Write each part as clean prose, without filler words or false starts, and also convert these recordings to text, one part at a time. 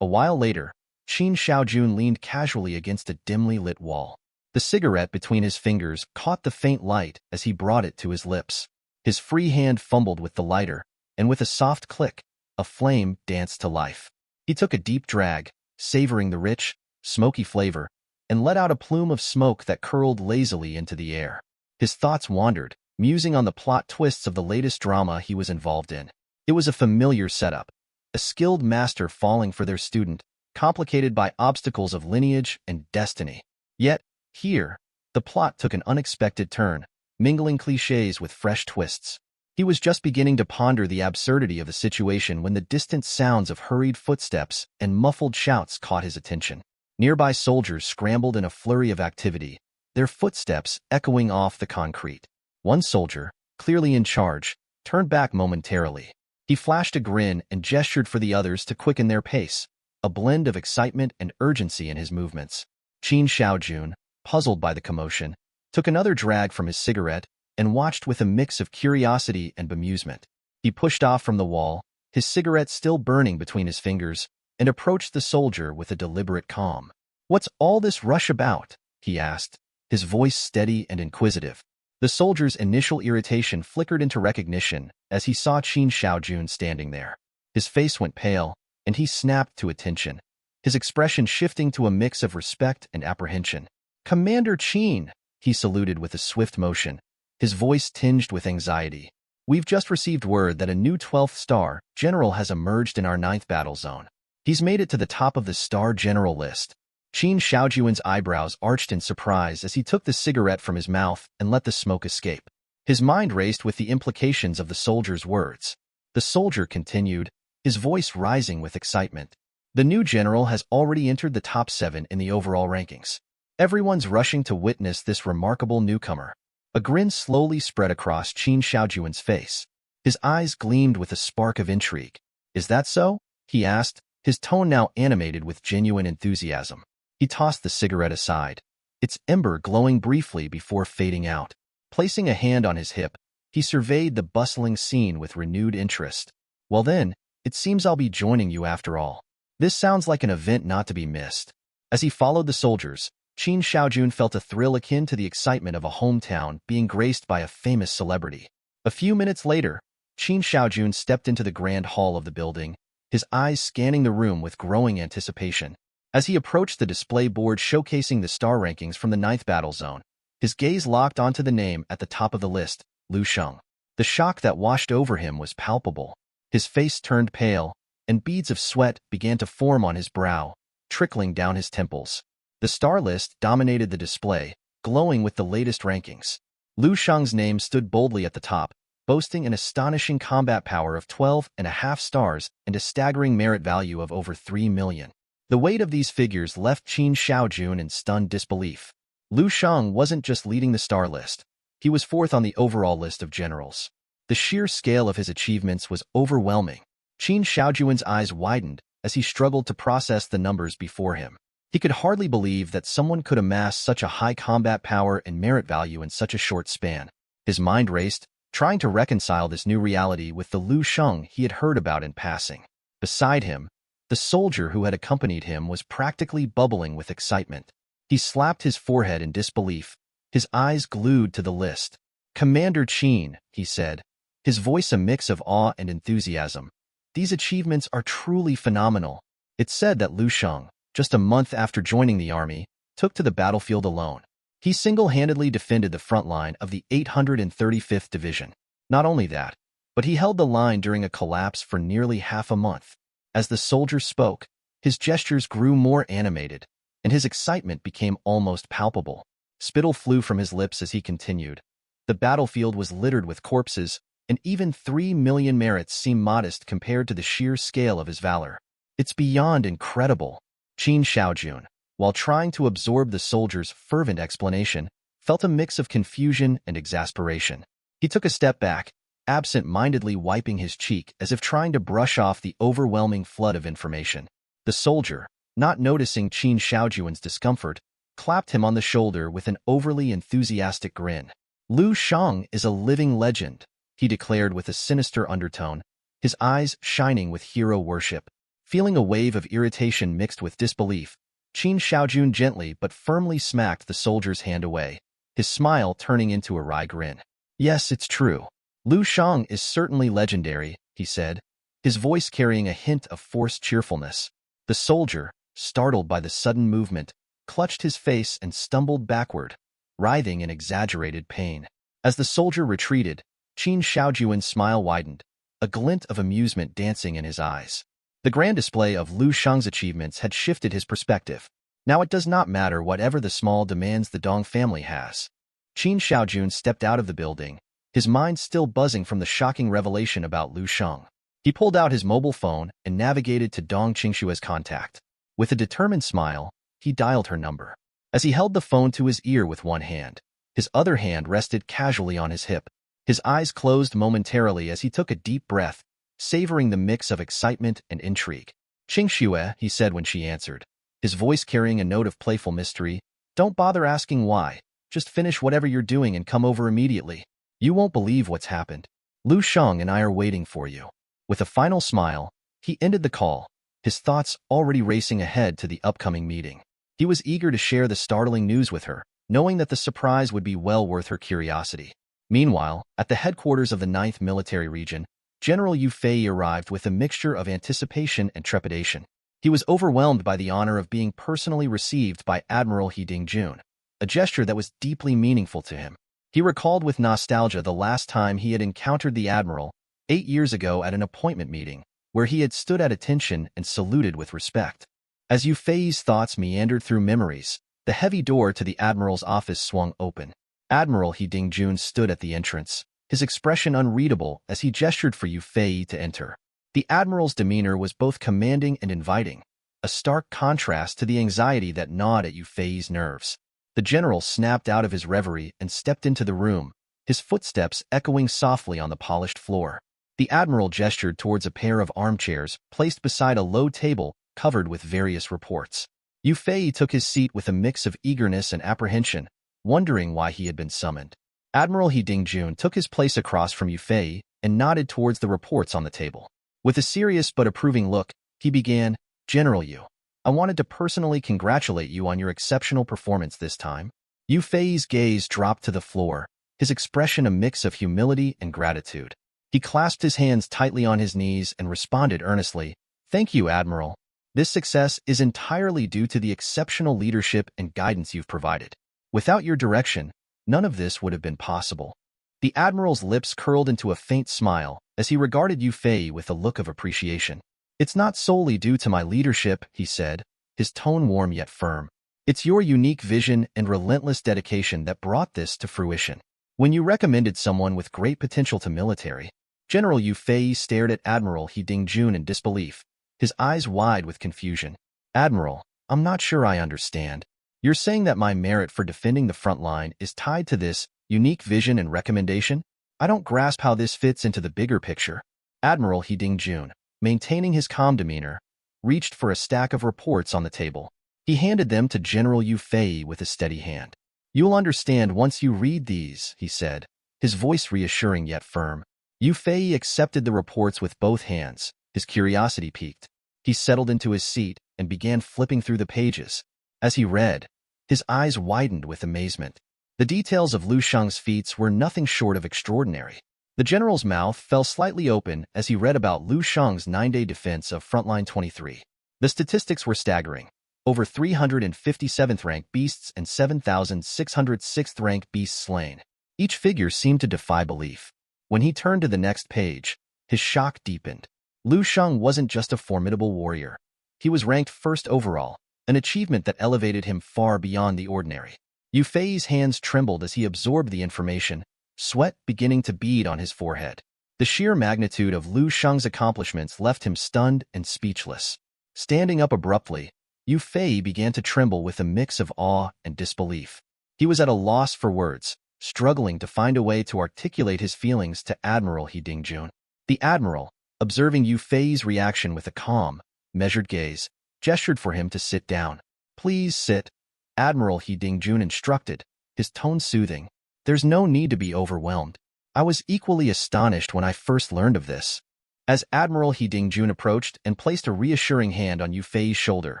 A while later, Qin Shaojun leaned casually against a dimly lit wall. The cigarette between his fingers caught the faint light as he brought it to his lips. His free hand fumbled with the lighter, and with a soft click, a flame danced to life. He took a deep drag, savoring the rich, smoky flavor, and let out a plume of smoke that curled lazily into the air. His thoughts wandered, musing on the plot twists of the latest drama he was involved in. It was a familiar setup, a skilled master falling for their student, complicated by obstacles of lineage and destiny. Yet, here, the plot took an unexpected turn, mingling clichés with fresh twists. He was just beginning to ponder the absurdity of the situation when the distant sounds of hurried footsteps and muffled shouts caught his attention. Nearby soldiers scrambled in a flurry of activity, their footsteps echoing off the concrete. One soldier, clearly in charge, turned back momentarily. He flashed a grin and gestured for the others to quicken their pace, a blend of excitement and urgency in his movements. Qin Shaojun, puzzled by the commotion, took another drag from his cigarette and watched with a mix of curiosity and bemusement. He pushed off from the wall, his cigarette still burning between his fingers, and approached the soldier with a deliberate calm. "What's all this rush about?" he asked, his voice steady and inquisitive. The soldier's initial irritation flickered into recognition as he saw Qin Shaojun standing there. His face went pale, and he snapped to attention, his expression shifting to a mix of respect and apprehension. "Commander Qin," he saluted with a swift motion, his voice tinged with anxiety. "We've just received word that a new 12th star general has emerged in our 9th battle zone. He's made it to the top of the star general list." Qin Shaojun's eyebrows arched in surprise as he took the cigarette from his mouth and let the smoke escape. His mind raced with the implications of the soldier's words. The soldier continued, his voice rising with excitement. "The new general has already entered the top 7 in the overall rankings. Everyone's rushing to witness this remarkable newcomer." A grin slowly spread across Qin Shaojun's face. His eyes gleamed with a spark of intrigue. "Is that so?" he asked, his tone now animated with genuine enthusiasm. He tossed the cigarette aside, its ember glowing briefly before fading out. Placing a hand on his hip, he surveyed the bustling scene with renewed interest. "Well then, it seems I'll be joining you after all. This sounds like an event not to be missed." As he followed the soldiers, Qin Shaojun felt a thrill akin to the excitement of a hometown being graced by a famous celebrity. A few minutes later, Qin Shaojun stepped into the grand hall of the building, his eyes scanning the room with growing anticipation. As he approached the display board showcasing the star rankings from the 9th battle zone, his gaze locked onto the name at the top of the list, Lu Sheng. The shock that washed over him was palpable. His face turned pale, and beads of sweat began to form on his brow, trickling down his temples. The star list dominated the display, glowing with the latest rankings. Lu Sheng's name stood boldly at the top, boasting an astonishing combat power of 12.5 stars and a staggering merit value of over 3 million. The weight of these figures left Qin Shaojun in stunned disbelief. Lu Sheng wasn't just leading the star list. He was 4th on the overall list of generals. The sheer scale of his achievements was overwhelming. Qin Shaojun's eyes widened as he struggled to process the numbers before him. He could hardly believe that someone could amass such a high combat power and merit value in such a short span. His mind raced, trying to reconcile this new reality with the Lu Sheng he had heard about in passing. Beside him, the soldier who had accompanied him was practically bubbling with excitement. He slapped his forehead in disbelief, his eyes glued to the list. "Commander Qin," he said, his voice a mix of awe and enthusiasm. "These achievements are truly phenomenal." It said that Lu Sheng, just a month after joining the army, took to the battlefield alone. He single-handedly defended the front line of the 835th Division. Not only that, but he held the line during a collapse for nearly half a month. As the soldier spoke, his gestures grew more animated, and his excitement became almost palpable. Spittle flew from his lips as he continued. The battlefield was littered with corpses, and even 3 million merits seemed modest compared to the sheer scale of his valor. "It's beyond incredible." Qin Shaojun, while trying to absorb the soldier's fervent explanation, felt a mix of confusion and exasperation. He took a step back, absent-mindedly wiping his cheek as if trying to brush off the overwhelming flood of information. The soldier, not noticing Qin Shaojun's discomfort, clapped him on the shoulder with an overly enthusiastic grin. "Lu Sheng is a living legend," he declared with a sinister undertone, his eyes shining with hero worship. Feeling a wave of irritation mixed with disbelief, Qin Shaojun gently but firmly smacked the soldier's hand away, his smile turning into a wry grin. Yes, it's true. Lu Shang is certainly legendary, he said, his voice carrying a hint of forced cheerfulness. The soldier, startled by the sudden movement, clutched his face and stumbled backward, writhing in exaggerated pain. As the soldier retreated, Qin Shaojuan's smile widened, a glint of amusement dancing in his eyes. The grand display of Lu Shang's achievements had shifted his perspective. Now it does not matter whatever the small demands the Dong family has. Qin Shaojun stepped out of the building, his mind still buzzing from the shocking revelation about Lu Shang. He pulled out his mobile phone and navigated to Dong Qingshua's contact. With a determined smile, he dialed her number. As he held the phone to his ear with one hand, his other hand rested casually on his hip. His eyes closed momentarily as he took a deep breath, savoring the mix of excitement and intrigue. Qingxue, he said when she answered, his voice carrying a note of playful mystery. Don't bother asking why. Just finish whatever you're doing and come over immediately. You won't believe what's happened. Lu Shang and I are waiting for you. With a final smile, he ended the call, his thoughts already racing ahead to the upcoming meeting. He was eager to share the startling news with her, knowing that the surprise would be well worth her curiosity. Meanwhile, at the headquarters of the 9th Military Region, General Yu Fei arrived with a mixture of anticipation and trepidation. He was overwhelmed by the honor of being personally received by Admiral He Dingjun, a gesture that was deeply meaningful to him. He recalled with nostalgia the last time he had encountered the Admiral, 8 years ago at an appointment meeting, where he had stood at attention and saluted with respect. As Yu Fei's thoughts meandered through memories, the heavy door to the Admiral's office swung open. Admiral He Dingjun stood at the entrance, his expression unreadable as he gestured for Yu Fei to enter. The Admiral's demeanor was both commanding and inviting, a stark contrast to the anxiety that gnawed at Yu Fei's nerves. The general snapped out of his reverie and stepped into the room, his footsteps echoing softly on the polished floor. The Admiral gestured towards a pair of armchairs placed beside a low table covered with various reports. Yu Fei took his seat with a mix of eagerness and apprehension, wondering why he had been summoned. Admiral He Dingjun took his place across from Yu Fei and nodded towards the reports on the table. With a serious but approving look, he began, General Yu, I wanted to personally congratulate you on your exceptional performance this time. Yu Fei's gaze dropped to the floor, his expression a mix of humility and gratitude. He clasped his hands tightly on his knees and responded earnestly, Thank you, Admiral. This success is entirely due to the exceptional leadership and guidance you've provided. Without your direction, none of this would have been possible. The Admiral's lips curled into a faint smile as he regarded Yu Fei with a look of appreciation. It's not solely due to my leadership, he said, his tone warm yet firm. It's your unique vision and relentless dedication that brought this to fruition. When you recommended someone with great potential to military, General Yu Fei stared at Admiral He Dingjun in disbelief, his eyes wide with confusion. Admiral, I'm not sure I understand. You're saying that my merit for defending the front line is tied to this unique vision and recommendation? I don't grasp how this fits into the bigger picture. Admiral He Dingjun, maintaining his calm demeanor, reached for a stack of reports on the table. He handed them to General Yu Fei with a steady hand. You'll understand once you read these, he said, his voice reassuring yet firm. Yu Fei accepted the reports with both hands, his curiosity piqued. He settled into his seat and began flipping through the pages. As he read, his eyes widened with amazement. The details of Lu Shang's feats were nothing short of extraordinary. The general's mouth fell slightly open as he read about Lu Shang's 9-day defense of Frontline 23. The statistics were staggering. Over 357th rank beasts and 7,606th rank beasts slain. Each figure seemed to defy belief. When he turned to the next page, his shock deepened. Lu Shang wasn't just a formidable warrior. He was ranked first overall, an achievement that elevated him far beyond the ordinary. Yu Fei's hands trembled as he absorbed the information, sweat beginning to bead on his forehead. The sheer magnitude of Lu Shang's accomplishments left him stunned and speechless. Standing up abruptly, Yu Fei began to tremble with a mix of awe and disbelief. He was at a loss for words, struggling to find a way to articulate his feelings to Admiral He Dingjun. The Admiral, observing Yu Fei's reaction with a calm, measured gaze, gestured for him to sit down. Please sit, Admiral He Dingjun instructed, his tone soothing. There's no need to be overwhelmed. I was equally astonished when I first learned of this. As Admiral He Dingjun approached and placed a reassuring hand on Yu Fei's shoulder,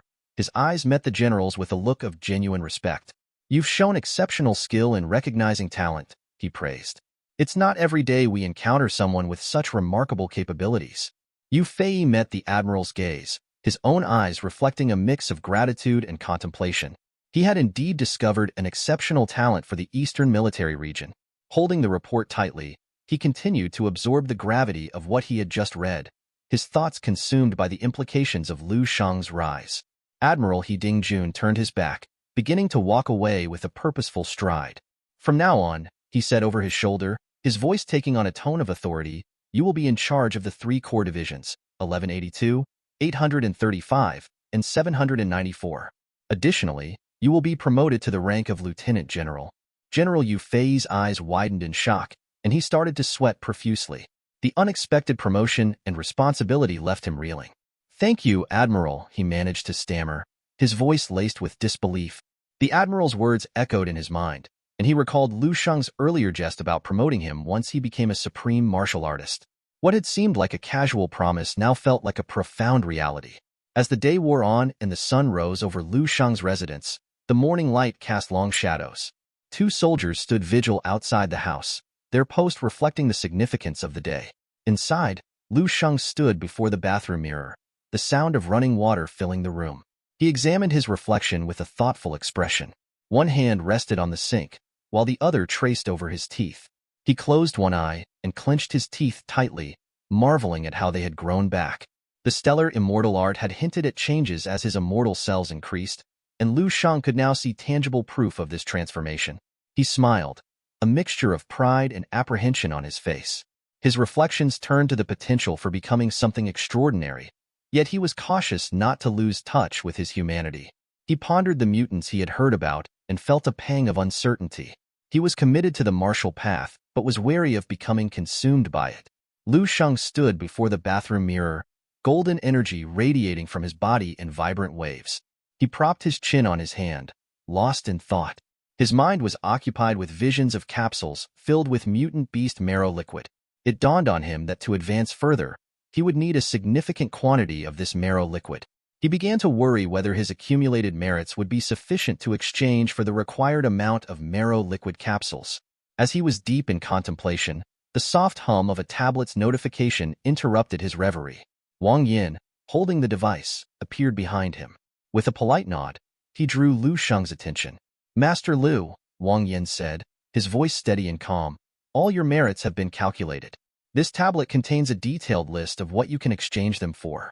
his eyes met the general's with a look of genuine respect. "You've shown exceptional skill in recognizing talent," he praised. "It's not every day we encounter someone with such remarkable capabilities." Yu Fei met the admiral's gaze, his own eyes reflecting a mix of gratitude and contemplation. He had indeed discovered an exceptional talent for the Eastern Military Region. Holding the report tightly, he continued to absorb the gravity of what he had just read, his thoughts consumed by the implications of Lu Shang's rise. Admiral He Dingjun turned his back, beginning to walk away with a purposeful stride. "From now on," he said over his shoulder, his voice taking on a tone of authority, "you will be in charge of the 3 core divisions, 1182, 835, and 794. Additionally, you will be promoted to the rank of Lieutenant General." General Yu Fei's eyes widened in shock, and he started to sweat profusely. The unexpected promotion and responsibility left him reeling. "Thank you, Admiral," he managed to stammer, his voice laced with disbelief. The Admiral's words echoed in his mind, and he recalled Lu Sheng's earlier jest about promoting him once he became a supreme martial artist. What had seemed like a casual promise now felt like a profound reality. As the day wore on and the sun rose over Lu Sheng's residence, the morning light cast long shadows. 2 soldiers stood vigil outside the house, their post reflecting the significance of the day. Inside, Lu Sheng stood before the bathroom mirror, the sound of running water filling the room. He examined his reflection with a thoughtful expression. One hand rested on the sink, while the other traced over his teeth. He closed one eye and clenched his teeth tightly, marveling at how they had grown back. The stellar immortal art had hinted at changes as his immortal cells increased, and Lu Sheng could now see tangible proof of this transformation. He smiled, a mixture of pride and apprehension on his face. His reflections turned to the potential for becoming something extraordinary, yet he was cautious not to lose touch with his humanity. He pondered the mutants he had heard about and felt a pang of uncertainty. He was committed to the martial path, but was wary of becoming consumed by it. Lu Sheng stood before the bathroom mirror, golden energy radiating from his body in vibrant waves. He propped his chin on his hand, lost in thought. His mind was occupied with visions of capsules filled with mutant beast marrow liquid. It dawned on him that to advance further, he would need a significant quantity of this marrow liquid. He began to worry whether his accumulated merits would be sufficient to exchange for the required amount of marrow liquid capsules. As he was deep in contemplation, the soft hum of a tablet's notification interrupted his reverie. Wang Yin, holding the device, appeared behind him. With a polite nod, he drew Lu Sheng's attention. "Master Lu," Wang Yin said, his voice steady and calm, "all your merits have been calculated. This tablet contains a detailed list of what you can exchange them for."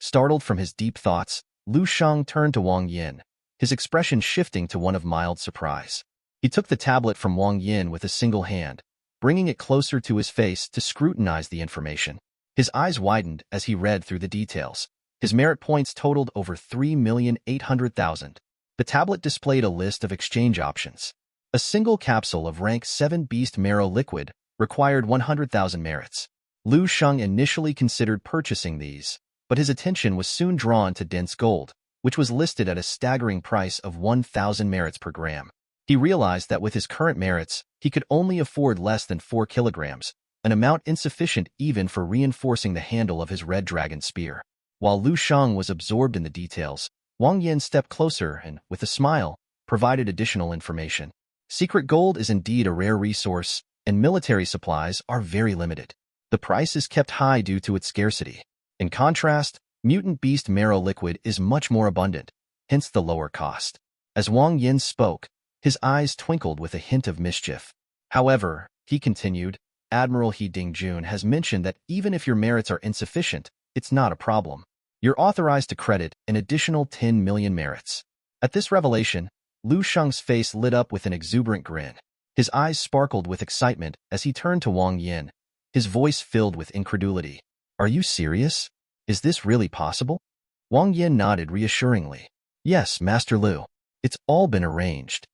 Startled from his deep thoughts, Lu Sheng turned to Wang Yin, his expression shifting to one of mild surprise. He took the tablet from Wang Yin with a single hand, bringing it closer to his face to scrutinize the information. His eyes widened as he read through the details. His merit points totaled over 3,800,000. The tablet displayed a list of exchange options. A single capsule of rank 7 beast marrow liquid required 100,000 merits. Lu Sheng initially considered purchasing these, but his attention was soon drawn to dense gold, which was listed at a staggering price of 1,000 merits per gram. He realized that with his current merits, he could only afford less than 4 kilograms, an amount insufficient even for reinforcing the handle of his red dragon spear. While Lu Sheng was absorbed in the details, Wang Yin stepped closer and, with a smile, provided additional information. Secret gold is indeed a rare resource, and military supplies are very limited. The price is kept high due to its scarcity. In contrast, mutant beast marrow liquid is much more abundant, hence the lower cost. As Wang Yin spoke, his eyes twinkled with a hint of mischief. "However," he continued, "Admiral He Dingjun has mentioned that even if your merits are insufficient, it's not a problem. You're authorized to credit an additional 10 million merits." At this revelation, Lu Sheng's face lit up with an exuberant grin. His eyes sparkled with excitement as he turned to Wang Yin, his voice filled with incredulity. "Are you serious? Is this really possible?" Wang Yin nodded reassuringly. "Yes, Master Lu. It's all been arranged."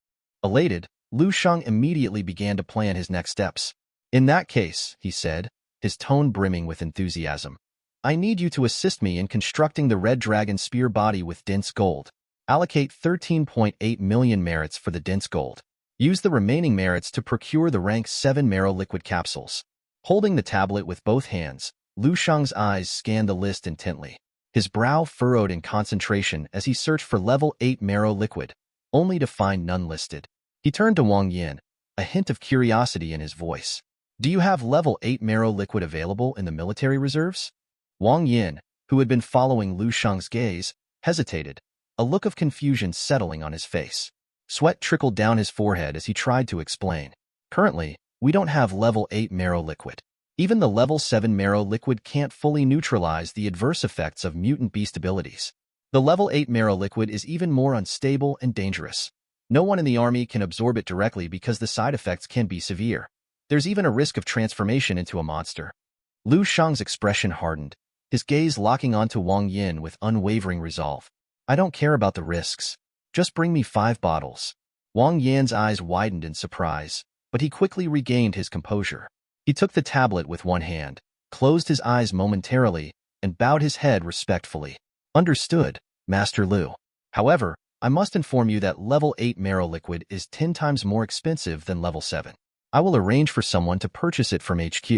Elated, Lu Sheng immediately began to plan his next steps. "In that case," he said, his tone brimming with enthusiasm, "I need you to assist me in constructing the red dragon spear body with dense gold. Allocate 13.8 million merits for the dense gold. Use the remaining merits to procure the rank 7 marrow liquid capsules." Holding the tablet with both hands, Lu Shang's eyes scanned the list intently. His brow furrowed in concentration as he searched for level 8 marrow liquid, only to find none listed. He turned to Wang Yin, a hint of curiosity in his voice. Do you have level 8 marrow liquid available in the military reserves? Wang Yin, who had been following Lu Shang's gaze, hesitated, a look of confusion settling on his face. Sweat trickled down his forehead as he tried to explain. Currently, we don't have level 8 marrow liquid. Even the level 7 marrow liquid can't fully neutralize the adverse effects of mutant beast abilities. The level 8 marrow liquid is even more unstable and dangerous. No one in the army can absorb it directly because the side effects can be severe. There's even a risk of transformation into a monster. Lu Shang's expression hardened, his gaze locking onto Wang Yin with unwavering resolve. I don't care about the risks. Just bring me 5 bottles. Wang Yin's eyes widened in surprise, but he quickly regained his composure. He took the tablet with one hand, closed his eyes momentarily, and bowed his head respectfully. Understood, Master Lu. However, I must inform you that level 8 marrow liquid is 10 times more expensive than level 7. I will arrange for someone to purchase it from HQ.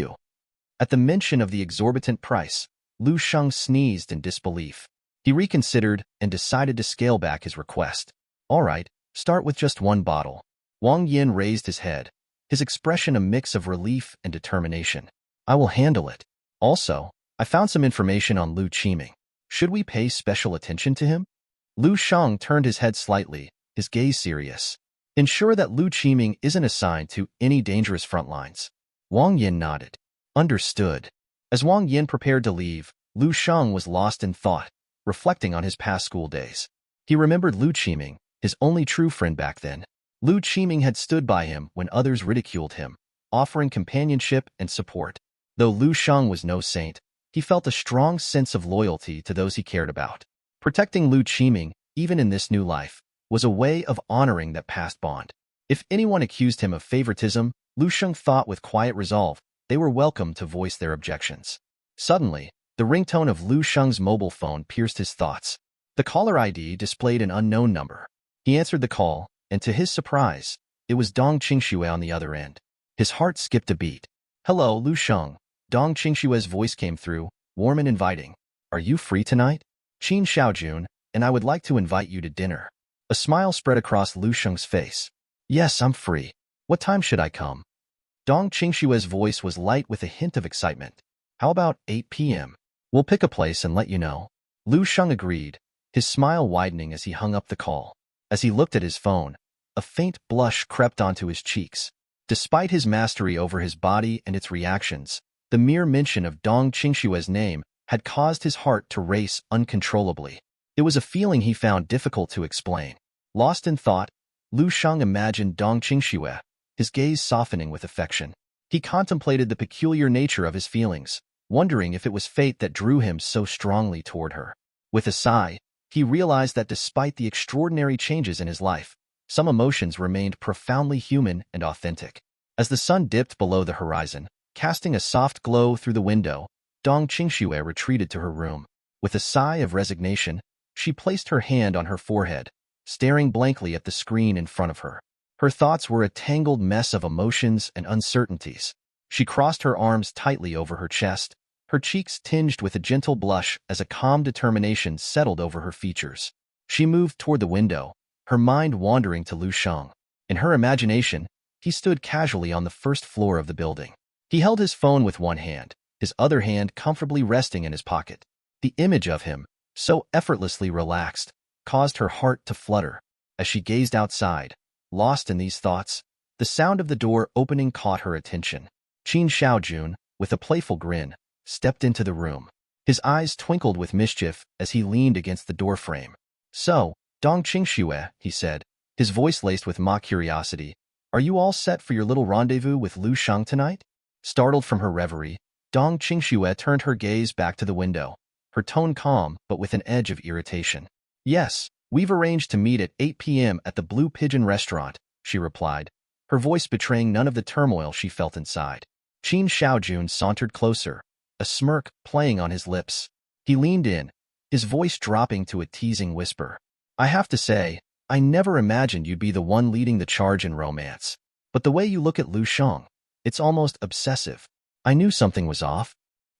At the mention of the exorbitant price, Lu Shang sneezed in disbelief. He reconsidered and decided to scale back his request. All right, start with just 1 bottle. Wang Yin raised his head, his expression a mix of relief and determination. I will handle it. Also, I found some information on Lu Qiming. Should we pay special attention to him? Lu Shang turned his head slightly, his gaze serious. Ensure that Lu Qiming isn't assigned to any dangerous front lines. Wang Yin nodded. Understood. As Wang Yin prepared to leave, Lu Shang was lost in thought, reflecting on his past school days. He remembered Lu Qiming, his only true friend back then. Lu Qiming had stood by him when others ridiculed him, offering companionship and support. Though Lu Shang was no saint, he felt a strong sense of loyalty to those he cared about. Protecting Lu Qiming, even in this new life, was a way of honoring that past bond. If anyone accused him of favoritism, Lu Shang thought with quiet resolve they were welcome to voice their objections. Suddenly, the ringtone of Lu Shang's mobile phone pierced his thoughts. The caller ID displayed an unknown number. He answered the call, and to his surprise, it was Dong Qingshui on the other end. His heart skipped a beat. Hello, Lu Shang. Dong Qingshui's voice came through, warm and inviting. Are you free tonight? Qin Xiaojun, and I would like to invite you to dinner. A smile spread across Lu Shang's face. Yes, I'm free. What time should I come? Dong Qingshui's voice was light with a hint of excitement. How about 8 p.m.? We'll pick a place and let you know. Lu Shang agreed, his smile widening as he hung up the call. As he looked at his phone, a faint blush crept onto his cheeks. Despite his mastery over his body and its reactions, the mere mention of Dong Qingshui's name had caused his heart to race uncontrollably. It was a feeling he found difficult to explain. Lost in thought, Lu Shang imagined Dong Qingshui, his gaze softening with affection. He contemplated the peculiar nature of his feelings, wondering if it was fate that drew him so strongly toward her. With a sigh, he realized that despite the extraordinary changes in his life, some emotions remained profoundly human and authentic. As the sun dipped below the horizon, casting a soft glow through the window, Dong Qingshui retreated to her room. With a sigh of resignation, she placed her hand on her forehead, staring blankly at the screen in front of her. Her thoughts were a tangled mess of emotions and uncertainties. She crossed her arms tightly over her chest, her cheeks tinged with a gentle blush as a calm determination settled over her features. She moved toward the window, her mind wandering to Lu Shang. In her imagination, he stood casually on the first floor of the building. He held his phone with one hand, his other hand comfortably resting in his pocket. The image of him, so effortlessly relaxed, caused her heart to flutter. As she gazed outside, lost in these thoughts, the sound of the door opening caught her attention. Qin Xiaojun, with a playful grin, stepped into the room. His eyes twinkled with mischief as he leaned against the doorframe. So, Dong Qingshui, he said, his voice laced with mock curiosity, are you all set for your little rendezvous with Lu Shang tonight? Startled from her reverie, Dong Qingshui turned her gaze back to the window, her tone calm but with an edge of irritation. Yes, we've arranged to meet at 8 p.m. at the Blue Pigeon restaurant, she replied, her voice betraying none of the turmoil she felt inside. Qin Xiaojun sauntered closer, a smirk playing on his lips. He leaned in, his voice dropping to a teasing whisper. I have to say, I never imagined you'd be the one leading the charge in romance. But the way you look at Lu Shang, it's almost obsessive. I knew something was off.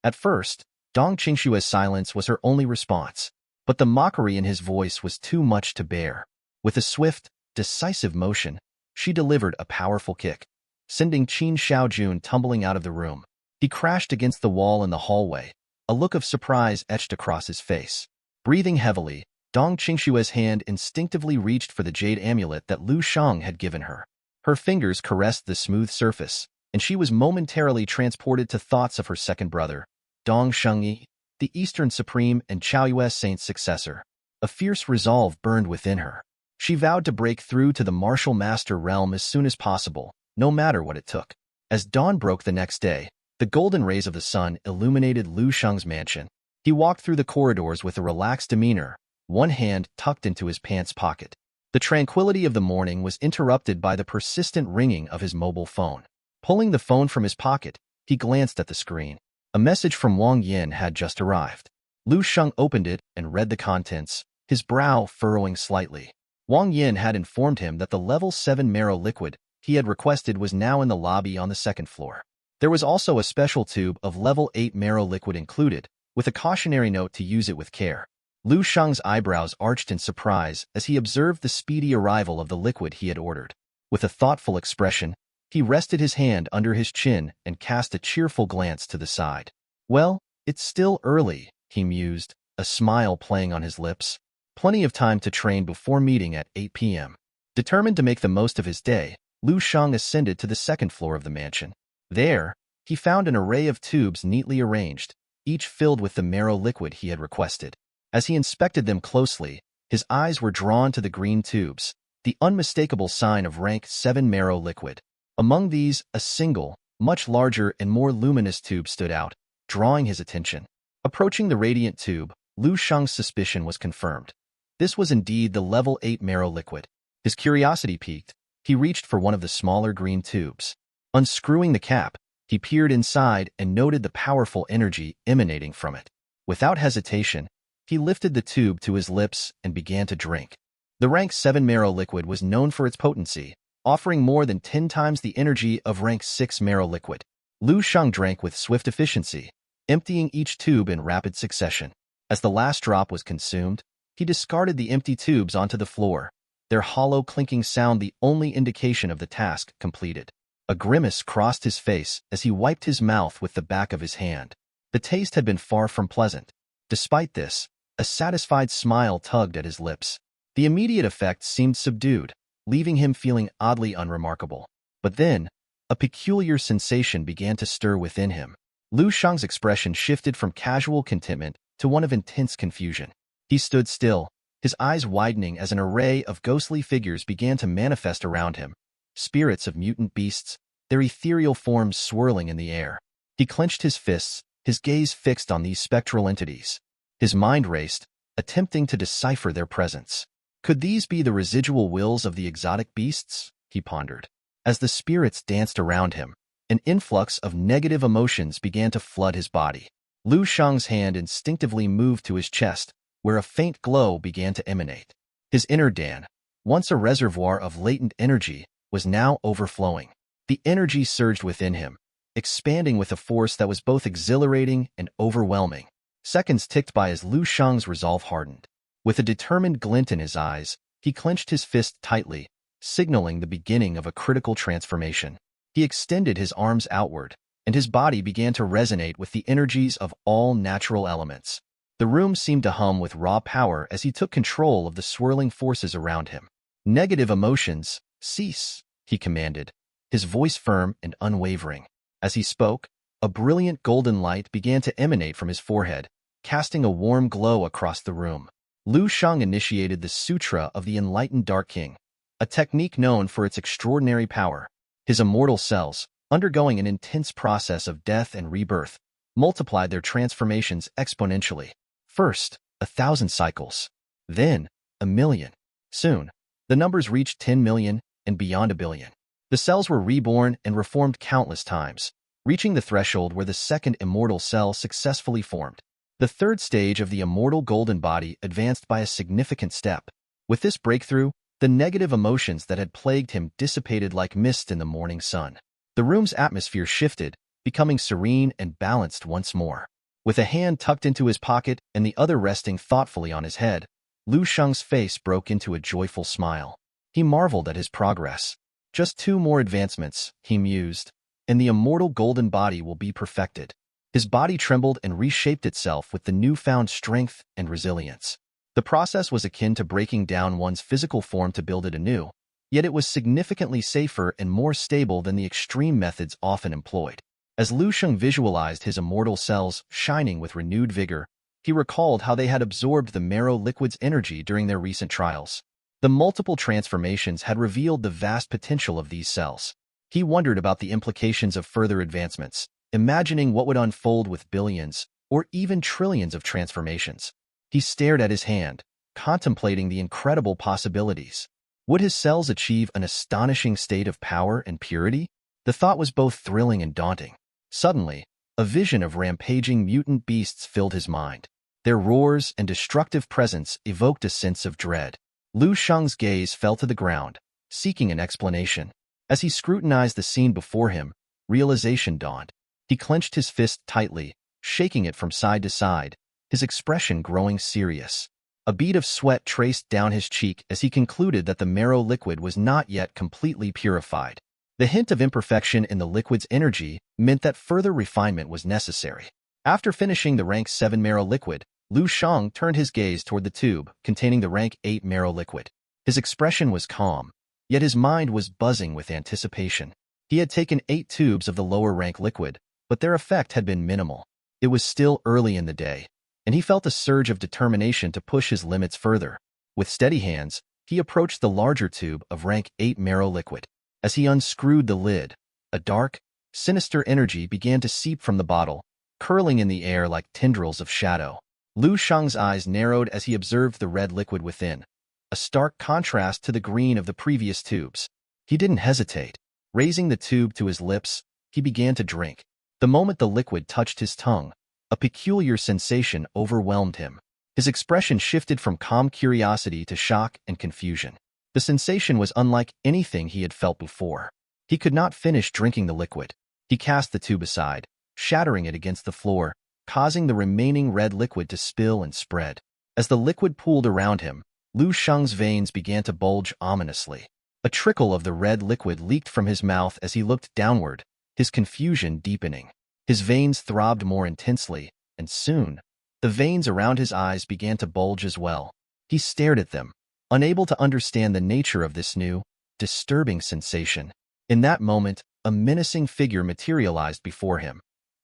At first, Dong Qingshua's silence was her only response, but the mockery in his voice was too much to bear. With a swift, decisive motion, she delivered a powerful kick, sending Qin Shaojun tumbling out of the room. He crashed against the wall in the hallway, a look of surprise etched across his face. Breathing heavily, Dong Qingshua's hand instinctively reached for the jade amulet that Lu Shang had given her. Her fingers caressed the smooth surface, and she was momentarily transported to thoughts of her second brother, Dong Shengyi, the Eastern Supreme and Chaoyue Saint's successor. A fierce resolve burned within her. She vowed to break through to the martial master realm as soon as possible, no matter what it took. As dawn broke the next day, the golden rays of the sun illuminated Lu Sheng's mansion. He walked through the corridors with a relaxed demeanor, one hand tucked into his pants pocket. The tranquility of the morning was interrupted by the persistent ringing of his mobile phone. Pulling the phone from his pocket, he glanced at the screen. A message from Wang Yin had just arrived. Lu Sheng opened it and read the contents, his brow furrowing slightly. Wang Yin had informed him that the level 7 marrow liquid he had requested was now in the lobby on the second floor. There was also a special tube of level 8 marrow liquid included, with a cautionary note to use it with care. Lu Sheng's eyebrows arched in surprise as he observed the speedy arrival of the liquid he had ordered. With a thoughtful expression, he rested his hand under his chin and cast a cheerful glance to the side. Well, it's still early, he mused, a smile playing on his lips. Plenty of time to train before meeting at 8 p.m. Determined to make the most of his day, Lu Sheng ascended to the second floor of the mansion. There, he found an array of tubes neatly arranged, each filled with the marrow liquid he had requested. As he inspected them closely, his eyes were drawn to the green tubes, the unmistakable sign of rank 7 marrow liquid. Among these, a single, much larger and more luminous tube stood out, drawing his attention. Approaching the radiant tube, Lu Sheng's suspicion was confirmed. This was indeed the level 8 marrow liquid. His curiosity piqued. He reached for one of the smaller green tubes. Unscrewing the cap, he peered inside and noted the powerful energy emanating from it. Without hesitation, he lifted the tube to his lips and began to drink. The rank 7 marrow liquid was known for its potency, offering more than 10 times the energy of rank 6 marrow liquid. Lu Sheng drank with swift efficiency, emptying each tube in rapid succession. As the last drop was consumed, he discarded the empty tubes onto the floor, their hollow clinking sound the only indication of the task completed. A grimace crossed his face as he wiped his mouth with the back of his hand. The taste had been far from pleasant. Despite this, a satisfied smile tugged at his lips. The immediate effect seemed subdued, leaving him feeling oddly unremarkable. But then, a peculiar sensation began to stir within him. Lu Sheng's expression shifted from casual contentment to one of intense confusion. He stood still, his eyes widening as an array of ghostly figures began to manifest around him. Spirits of mutant beasts, their ethereal forms swirling in the air. He clenched his fists, his gaze fixed on these spectral entities. His mind raced, attempting to decipher their presence. Could these be the residual wills of the exotic beasts? He pondered. As the spirits danced around him, an influx of negative emotions began to flood his body. Lu Sheng's hand instinctively moved to his chest, where a faint glow began to emanate. His inner Dan, once a reservoir of latent energy, was now overflowing. The energy surged within him, expanding with a force that was both exhilarating and overwhelming. Seconds ticked by as Lu Sheng's resolve hardened. With a determined glint in his eyes, he clenched his fist tightly, signaling the beginning of a critical transformation. He extended his arms outward, and his body began to resonate with the energies of all natural elements. The room seemed to hum with raw power as he took control of the swirling forces around him. Negative emotions, cease, he commanded, his voice firm and unwavering. As he spoke, a brilliant golden light began to emanate from his forehead, casting a warm glow across the room. Lu Sheng initiated the Sutra of the Enlightened Dark King, a technique known for its extraordinary power. His immortal cells, undergoing an intense process of death and rebirth, multiplied their transformations exponentially. First, 1,000 cycles. Then, 1,000,000. Soon, the numbers reached 10 million and beyond 1 billion. The cells were reborn and reformed countless times, reaching the threshold where the second immortal cell successfully formed. The third stage of the immortal golden body advanced by a significant step. With this breakthrough, the negative emotions that had plagued him dissipated like mist in the morning sun. The room's atmosphere shifted, becoming serene and balanced once more. With a hand tucked into his pocket and the other resting thoughtfully on his head, Lu Sheng's face broke into a joyful smile. He marveled at his progress. Just 2 more advancements, he mused, and the immortal golden body will be perfected. His body trembled and reshaped itself with the newfound strength and resilience. The process was akin to breaking down one's physical form to build it anew, yet it was significantly safer and more stable than the extreme methods often employed. As Lu Sheng visualized his immortal cells shining with renewed vigor, he recalled how they had absorbed the marrow liquid's energy during their recent trials. The multiple transformations had revealed the vast potential of these cells. He wondered about the implications of further advancements, imagining what would unfold with billions or even trillions of transformations. He stared at his hand, contemplating the incredible possibilities. Would his cells achieve an astonishing state of power and purity? The thought was both thrilling and daunting. Suddenly, a vision of rampaging mutant beasts filled his mind. Their roars and destructive presence evoked a sense of dread. Lu Sheng's gaze fell to the ground, seeking an explanation. As he scrutinized the scene before him, realization dawned. He clenched his fist tightly, shaking it from side to side, his expression growing serious. A bead of sweat traced down his cheek as he concluded that the marrow liquid was not yet completely purified. The hint of imperfection in the liquid's energy meant that further refinement was necessary. After finishing the rank 7 marrow liquid, Lu Sheng turned his gaze toward the tube containing the rank 8 marrow liquid. His expression was calm, yet his mind was buzzing with anticipation. He had taken 8 tubes of the lower rank liquid, but their effect had been minimal. It was still early in the day, and he felt a surge of determination to push his limits further. With steady hands, he approached the larger tube of rank 8 marrow liquid. As he unscrewed the lid, a dark, sinister energy began to seep from the bottle, curling in the air like tendrils of shadow. Lu Sheng's eyes narrowed as he observed the red liquid within, a stark contrast to the green of the previous tubes. He didn't hesitate. Raising the tube to his lips, he began to drink. The moment the liquid touched his tongue, a peculiar sensation overwhelmed him. His expression shifted from calm curiosity to shock and confusion. The sensation was unlike anything he had felt before. He could not finish drinking the liquid. He cast the tube aside, shattering it against the floor, causing the remaining red liquid to spill and spread. As the liquid pooled around him, Lu Sheng's veins began to bulge ominously. A trickle of the red liquid leaked from his mouth as he looked downward, his confusion deepening. His veins throbbed more intensely, and soon, the veins around his eyes began to bulge as well. He stared at them, unable to understand the nature of this new, disturbing sensation. In that moment, a menacing figure materialized before him.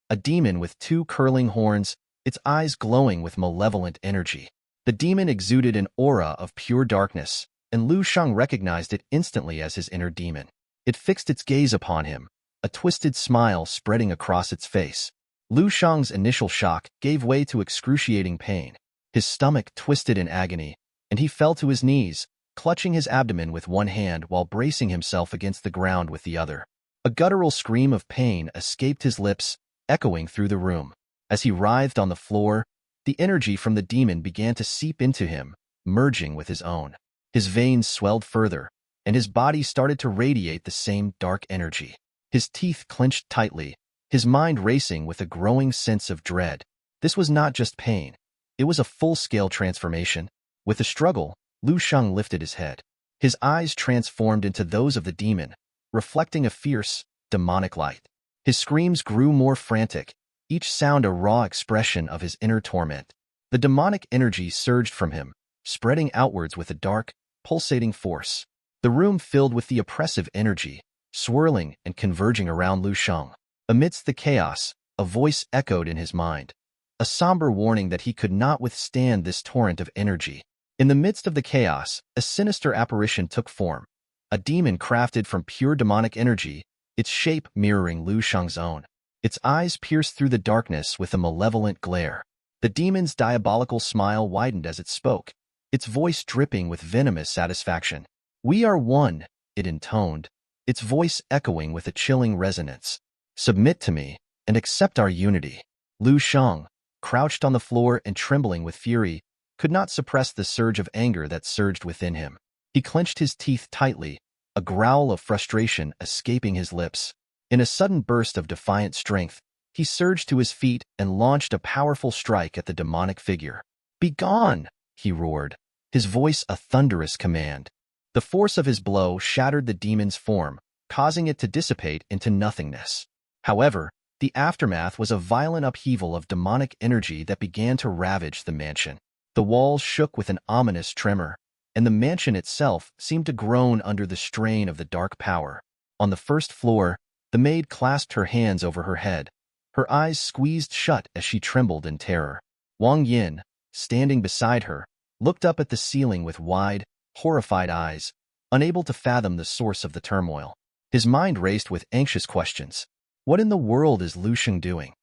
A demon with 2 curling horns, its eyes glowing with malevolent energy. The demon exuded an aura of pure darkness, and Lu Sheng recognized it instantly as his inner demon. It fixed its gaze upon him, a twisted smile spreading across its face. Lu Sheng's initial shock gave way to excruciating pain. His stomach twisted in agony, and he fell to his knees, clutching his abdomen with one hand while bracing himself against the ground with the other. A guttural scream of pain escaped his lips, echoing through the room. As he writhed on the floor, the energy from the demon began to seep into him, merging with his own. His veins swelled further, and his body started to radiate the same dark energy. His teeth clenched tightly, his mind racing with a growing sense of dread. This was not just pain. It was a full-scale transformation. With a struggle, Lu Sheng lifted his head. His eyes transformed into those of the demon, reflecting a fierce, demonic light. His screams grew more frantic, each sound a raw expression of his inner torment. The demonic energy surged from him, spreading outwards with a dark, pulsating force. The room filled with the oppressive energy, swirling and converging around Lu Sheng. Amidst the chaos, a voice echoed in his mind, a somber warning that he could not withstand this torrent of energy. In the midst of the chaos, a sinister apparition took form, a demon crafted from pure demonic energy, its shape mirroring Lu Sheng's own. Its eyes pierced through the darkness with a malevolent glare. The demon's diabolical smile widened as it spoke, its voice dripping with venomous satisfaction. "We are one," it intoned, its voice echoing with a chilling resonance. "Submit to me, and accept our unity." Lu Sheng, crouched on the floor and trembling with fury, could not suppress the surge of anger that surged within him. He clenched his teeth tightly, a growl of frustration escaping his lips. In a sudden burst of defiant strength, he surged to his feet and launched a powerful strike at the demonic figure. "Begone!" he roared, his voice a thunderous command. The force of his blow shattered the demon's form, causing it to dissipate into nothingness. However, the aftermath was a violent upheaval of demonic energy that began to ravage the mansion. The walls shook with an ominous tremor, and the mansion itself seemed to groan under the strain of the dark power. On the first floor, the maid clasped her hands over her head, her eyes squeezed shut as she trembled in terror. Wang Yin, standing beside her, looked up at the ceiling with wide, horrified eyes, unable to fathom the source of the turmoil. His mind raced with anxious questions. What in the world is Lu Sheng doing?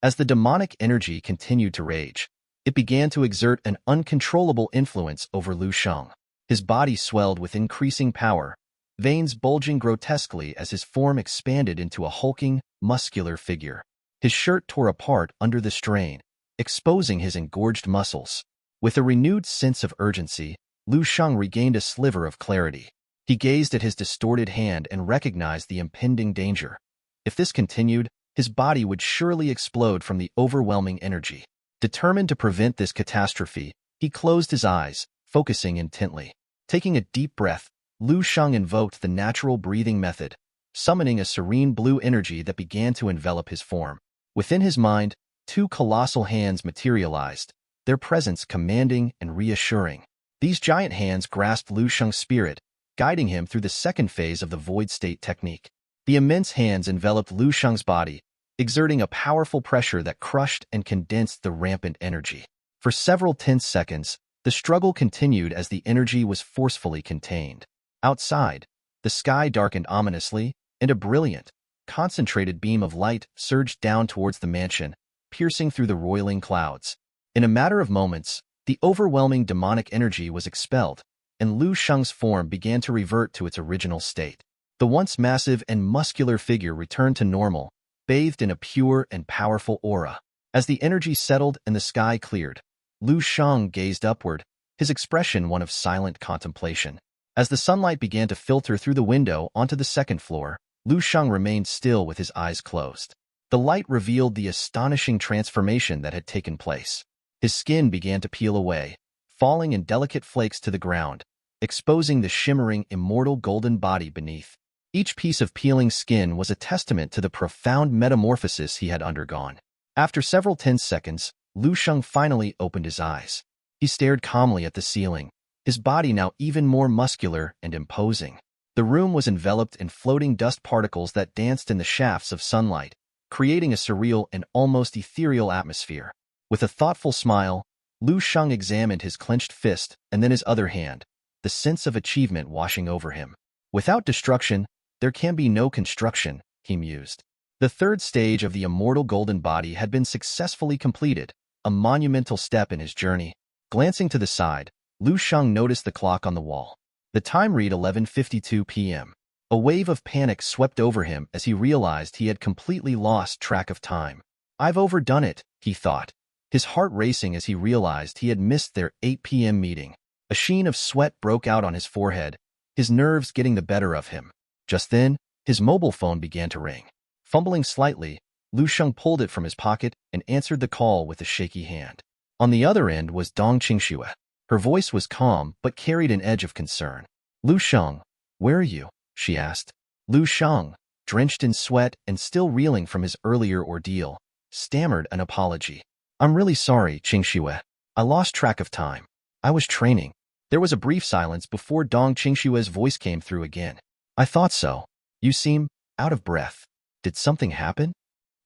As the demonic energy continued to rage, it began to exert an uncontrollable influence over Lu Sheng. His body swelled with increasing power, veins bulging grotesquely as his form expanded into a hulking, muscular figure. His shirt tore apart under the strain, exposing his engorged muscles. With a renewed sense of urgency, Lu Sheng regained a sliver of clarity. He gazed at his distorted hand and recognized the impending danger. If this continued, his body would surely explode from the overwhelming energy. Determined to prevent this catastrophe, he closed his eyes, focusing intently. Taking a deep breath, Lu Sheng invoked the natural breathing method, summoning a serene blue energy that began to envelop his form. Within his mind, two colossal hands materialized, their presence commanding and reassuring. These giant hands grasped Lu Sheng's spirit, guiding him through the second phase of the void state technique. The immense hands enveloped Lu Sheng's body, exerting a powerful pressure that crushed and condensed the rampant energy. For several tense seconds, the struggle continued as the energy was forcefully contained. Outside, the sky darkened ominously, and a brilliant, concentrated beam of light surged down towards the mansion, piercing through the roiling clouds. In a matter of moments, the overwhelming demonic energy was expelled, and Lu Sheng's form began to revert to its original state. The once massive and muscular figure returned to normal, bathed in a pure and powerful aura. As the energy settled and the sky cleared, Lu Sheng gazed upward, his expression one of silent contemplation. As the sunlight began to filter through the window onto the second floor, Lu Sheng remained still with his eyes closed. The light revealed the astonishing transformation that had taken place. His skin began to peel away, falling in delicate flakes to the ground, exposing the shimmering, immortal golden body beneath. Each piece of peeling skin was a testament to the profound metamorphosis he had undergone. After several tense seconds, Lu Sheng finally opened his eyes. He stared calmly at the ceiling, his body now even more muscular and imposing. The room was enveloped in floating dust particles that danced in the shafts of sunlight, creating a surreal and almost ethereal atmosphere. With a thoughtful smile, Lu Sheng examined his clenched fist and then his other hand, the sense of achievement washing over him. Without destruction, there can be no construction, he mused. The third stage of the immortal golden body had been successfully completed, a monumental step in his journey. Glancing to the side, Lu Sheng noticed the clock on the wall. The time read 11:52 p.m. A wave of panic swept over him as he realized he had completely lost track of time. I've overdone it, he thought, his heart racing as he realized he had missed their 8 p.m. meeting. A sheen of sweat broke out on his forehead, his nerves getting the better of him. Just then, his mobile phone began to ring. Fumbling slightly, Lu Sheng pulled it from his pocket and answered the call with a shaky hand. On the other end was Dong Qingxue. Her voice was calm but carried an edge of concern. Lu Sheng, where are you? She asked. Lu Sheng, drenched in sweat and still reeling from his earlier ordeal, stammered an apology. I'm really sorry, Qingxue. I lost track of time. I was training. There was a brief silence before Dong Qingxue's voice came through again. I thought so. You seem out of breath. Did something happen?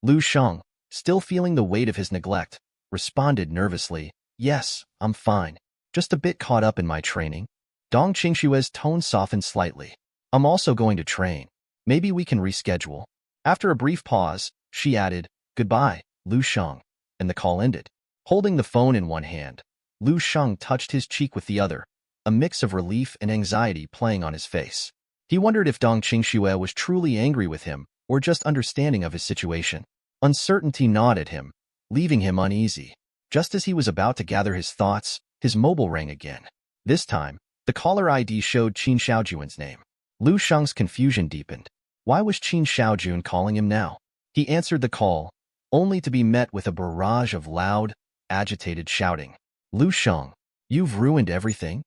Lu Sheng, still feeling the weight of his neglect, responded nervously. Yes, I'm fine. Just a bit caught up in my training. Dong Qingxue's tone softened slightly. I'm also going to train. Maybe we can reschedule. After a brief pause, she added, Goodbye, Lu Sheng, and the call ended. Holding the phone in one hand, Lu Sheng touched his cheek with the other, a mix of relief and anxiety playing on his face. He wondered if Dong Qingxue was truly angry with him or just understanding of his situation. Uncertainty gnawed at him, leaving him uneasy. Just as he was about to gather his thoughts, his mobile rang again. This time, the caller ID showed Qin Xiaojuan's name. Lu Sheng's confusion deepened. Why was Qin Shaojun calling him now? He answered the call, only to be met with a barrage of loud, agitated shouting. Lu Sheng, you've ruined everything?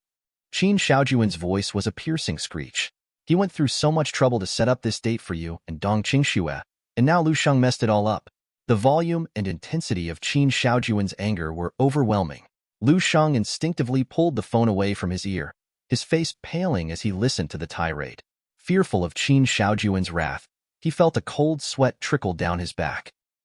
Qin Shaojun's voice was a piercing screech. He went through so much trouble to set up this date for you and Dong Qingxue, and now Lu Sheng messed it all up. The volume and intensity of Qin Shaojun's anger were overwhelming. Lu Sheng instinctively pulled the phone away from his ear, his face paling as he listened to the tirade. Fearful of Qin Shaojun's wrath, he felt a cold sweat trickle down his back.